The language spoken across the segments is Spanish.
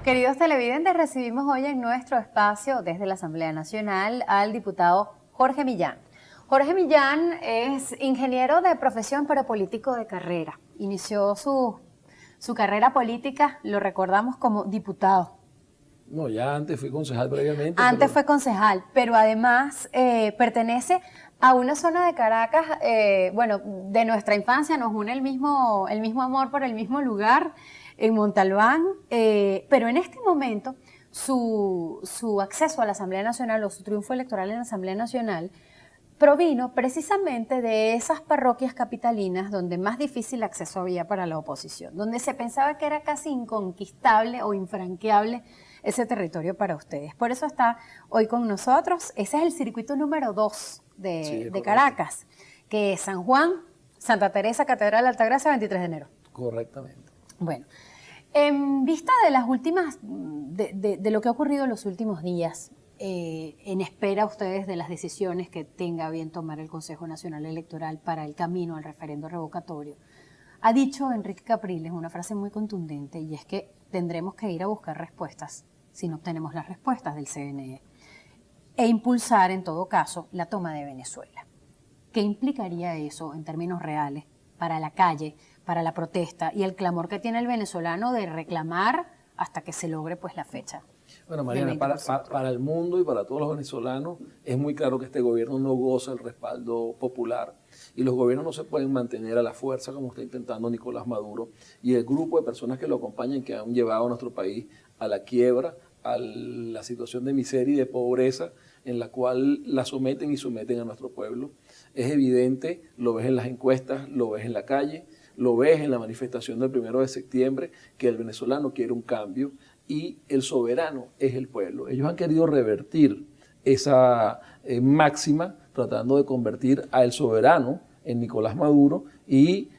Queridos televidentes, recibimos hoy en nuestro espacio desde la Asamblea Nacional al diputado Jorge Millán. Jorge Millán es ingeniero de profesión, pero político de carrera. Inició su carrera política, lo recordamos como diputado. No, ya antes fui concejal previamente. Antes fue concejal, pero además pertenece a una zona de Caracas, bueno, de nuestra infancia nos une el mismo amor por el mismo lugar, en Montalbán, pero en este momento su acceso a la Asamblea Nacional o su triunfo electoral en la Asamblea Nacional provino precisamente de esas parroquias capitalinas donde más difícil acceso había para la oposición, donde se pensaba que era casi inconquistable o infranqueable ese territorio para ustedes. Por eso está hoy con nosotros. Ese es el circuito número 2 de Caracas, que es San Juan, Santa Teresa, Catedral de Altagracia, 23 de enero. Correctamente. Bueno, en vista de las últimas, de lo que ha ocurrido en los últimos días, en espera ustedes de las decisiones que tenga bien tomar el Consejo Nacional Electoral para el camino al referendo revocatorio, ha dicho Enrique Capriles una frase muy contundente, y es que tendremos que ir a buscar respuestas si no obtenemos las respuestas del CNE e impulsar en todo caso la toma de Venezuela. ¿Qué implicaría eso en términos reales para la calle, para la protesta y el clamor que tiene el venezolano de reclamar hasta que se logre pues la fecha? Bueno, Mariana, para el mundo y para todos los venezolanos es muy claro que este gobierno no goza el respaldo popular y los gobiernos no se pueden mantener a la fuerza como está intentando Nicolás Maduro y el grupo de personas que lo acompañan, que han llevado a nuestro país a la quiebra, a la situación de miseria y de pobreza en la cual la someten y someten a nuestro pueblo. Es evidente, lo ves en las encuestas, lo ves en la calle, lo ves en la manifestación del 1 de septiembre, que el venezolano quiere un cambio y el soberano es el pueblo. Ellos han querido revertir esa máxima tratando de convertir al soberano en Nicolás Maduro y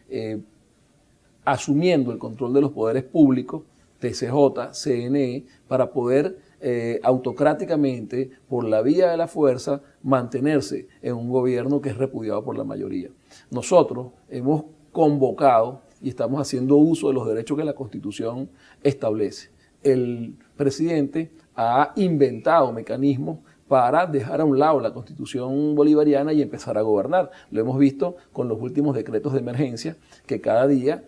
asumiendo el control de los poderes públicos, TCJ, CNE, para poder autocráticamente, por la vía de la fuerza, mantenerse en un gobierno que es repudiado por la mayoría. Nosotros hemos convocado y estamos haciendo uso de los derechos que la Constitución establece. El presidente ha inventado mecanismos para dejar a un lado la Constitución bolivariana y empezar a gobernar. Lo hemos visto con los últimos decretos de emergencia que cada día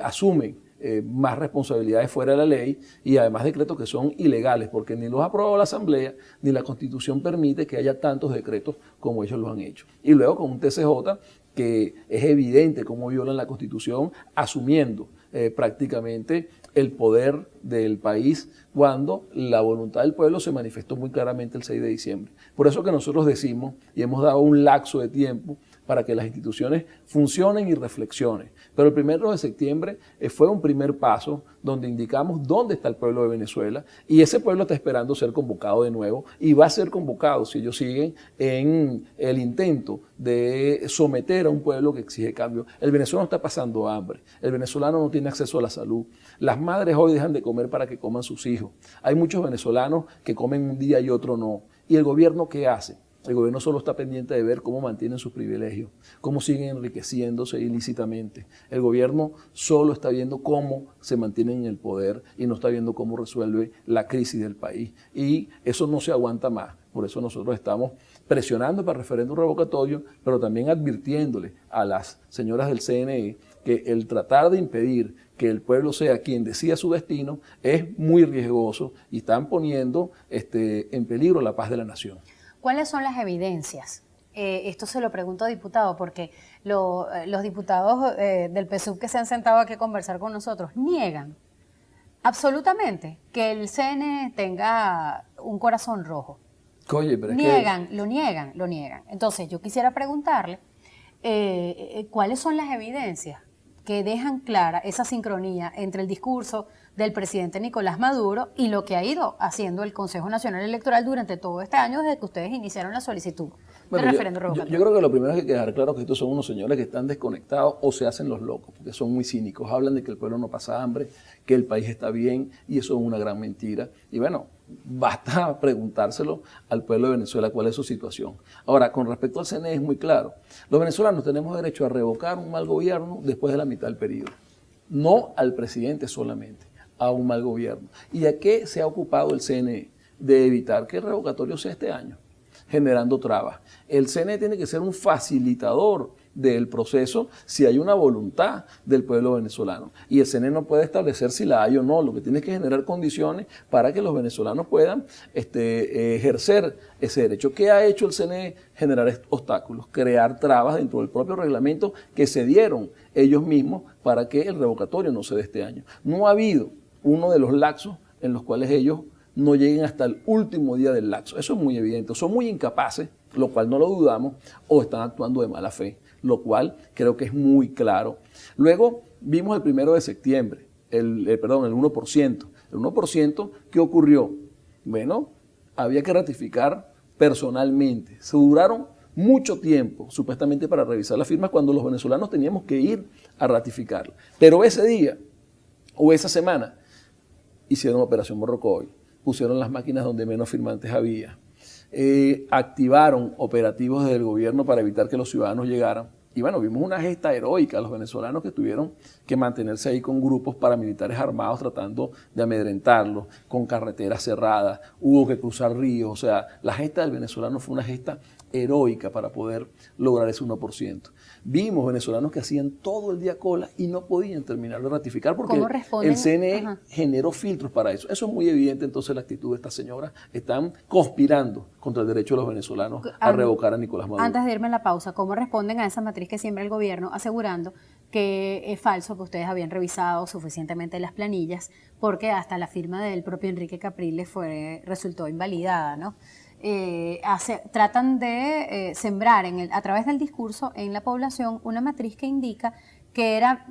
asumen más responsabilidades fuera de la ley y además decretos que son ilegales porque ni los ha aprobado la Asamblea ni la Constitución permite que haya tantos decretos como ellos lo han hecho. Y luego con un TCJ que es evidente cómo violan la Constitución asumiendo prácticamente el poder del país cuando la voluntad del pueblo se manifestó muy claramente el 6 de diciembre. Por eso que nosotros decimos y hemos dado un lapso de tiempo para que las instituciones funcionen y reflexionen. Pero el 1 de septiembre fue un primer paso donde indicamos dónde está el pueblo de Venezuela y ese pueblo está esperando ser convocado de nuevo y va a ser convocado si ellos siguen en el intento de someter a un pueblo que exige cambio. El venezolano está pasando hambre, el venezolano no tiene acceso a la salud, las madres hoy dejan de comer para que coman sus hijos, hay muchos venezolanos que comen un día y otro no. ¿Y el gobierno qué hace? El gobierno solo está pendiente de ver cómo mantienen sus privilegios, cómo siguen enriqueciéndose ilícitamente. El gobierno solo está viendo cómo se mantienen en el poder y no está viendo cómo resuelve la crisis del país. Y eso no se aguanta más. Por eso nosotros estamos presionando para el referéndum revocatorio, pero también advirtiéndole a las señoras del CNE que el tratar de impedir que el pueblo sea quien decida su destino es muy riesgoso y están poniendo en peligro la paz de la nación. ¿Cuáles son las evidencias? Esto se lo pregunto, diputado, porque los diputados del PSUV que se han sentado aquí a conversar con nosotros niegan absolutamente que el CNE tenga un corazón rojo. Oye, pero Lo niegan. Entonces, yo quisiera preguntarle, ¿cuáles son las evidencias que dejan clara esa sincronía entre el discurso del presidente Nicolás Maduro y lo que ha ido haciendo el Consejo Nacional Electoral durante todo este año desde que ustedes iniciaron la solicitud de referéndum revocatorio? Yo creo que lo primero que hay que dejar claro es que estos son unos señores que están desconectados o se hacen los locos, porque son muy cínicos, hablan de que el pueblo no pasa hambre, que el país está bien, y eso es una gran mentira. Y bueno, basta preguntárselo al pueblo de Venezuela cuál es su situación. Ahora, con respecto al CNE es muy claro. Los venezolanos tenemos derecho a revocar un mal gobierno después de la mitad del periodo. No al presidente solamente, a un mal gobierno. ¿Y a qué se ha ocupado el CNE? De evitar que el revocatorio sea este año, generando trabas. El CNE tiene que ser un facilitador del proceso si hay una voluntad del pueblo venezolano. Y el CNE no puede establecer si la hay o no, lo que tiene que generar condiciones para que los venezolanos puedan ejercer ese derecho. ¿Qué ha hecho el CNE? Generar obstáculos, crear trabas dentro del propio reglamento que se dieron ellos mismos para que el revocatorio no se dé este año. No ha habido uno de los lapsos en los cuales ellos no lleguen hasta el último día del lapso. Eso es muy evidente. Son muy incapaces, lo cual no lo dudamos, o están actuando de mala fe, lo cual creo que es muy claro. Luego vimos el 1 de septiembre, el 1%. El 1%, ¿qué ocurrió? Bueno, había que ratificar personalmente. Se duraron mucho tiempo, supuestamente, para revisar las firmas cuando los venezolanos teníamos que ir a ratificarla. Pero ese día o esa semana hicieron Operación Morrocoy, pusieron las máquinas donde menos firmantes había, activaron operativos del gobierno para evitar que los ciudadanos llegaran. Y bueno, vimos una gesta heroica, los venezolanos que tuvieron que mantenerse ahí con grupos paramilitares armados tratando de amedrentarlos, con carreteras cerradas, hubo que cruzar ríos. O sea, la gesta del venezolano fue una gesta heroica para poder lograr ese 1%. Vimos venezolanos que hacían todo el día cola y no podían terminar de ratificar porque el CNE generó filtros para eso. Eso es muy evidente, entonces la actitud de estas señoras están conspirando contra el derecho de los venezolanos a revocar a Nicolás Maduro. Antes de irme a la pausa, ¿cómo responden a esa matriz que siembra el gobierno asegurando que es falso, que ustedes habían revisado suficientemente las planillas, porque hasta la firma del propio Enrique Capriles resultó invalidada, ¿no? Tratan de sembrar a través del discurso en la población una matriz que indica que era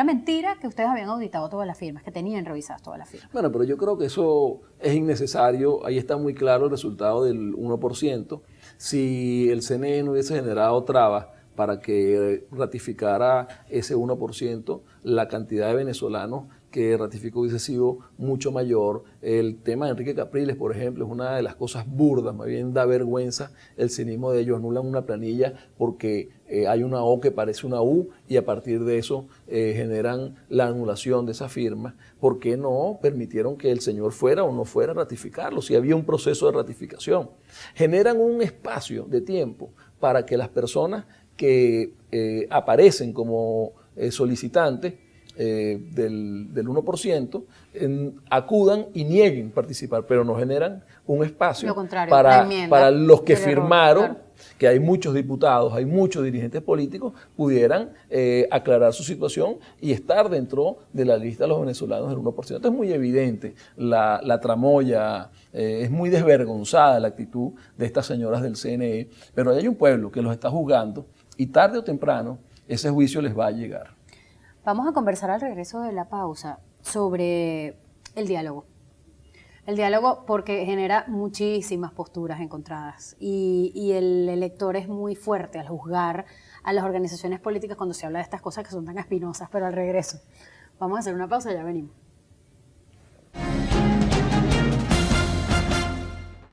mentira, que ustedes habían auditado todas las firmas, que tenían revisadas todas las firmas. Bueno, pero yo creo que eso es innecesario. Ahí está muy claro el resultado del 1%. Si el CNE no hubiese generado trabas para que ratificara ese 1%, la cantidad de venezolanos que ratificó hubiese sido mucho mayor. El tema de Enrique Capriles, por ejemplo, es una de las cosas burdas, más bien da vergüenza el cinismo de ellos. Anulan una planilla porque hay una O que parece una U y a partir de eso generan la anulación de esa firma. ¿Por qué no permitieron que el señor fuera o no fuera a ratificarlo si había un proceso de ratificación? Generan un espacio de tiempo para que las personas que aparecen como solicitantes del 1% acudan y nieguen participar, pero no generan un espacio para los que firmaron, claro, que hay muchos diputados, hay muchos dirigentes políticos, pudieran aclarar su situación y estar dentro de la lista de los venezolanos del 1%. Esto es muy evidente, la tramoya, es muy desvergonzada la actitud de estas señoras del CNE, pero hay un pueblo que los está juzgando y tarde o temprano ese juicio les va a llegar. Vamos a conversar al regreso de la pausa sobre el diálogo. El diálogo porque genera muchísimas posturas encontradas y el elector es muy fuerte al juzgar a las organizaciones políticas cuando se habla de estas cosas que son tan espinosas, pero al regreso. Vamos a hacer una pausa, ya venimos.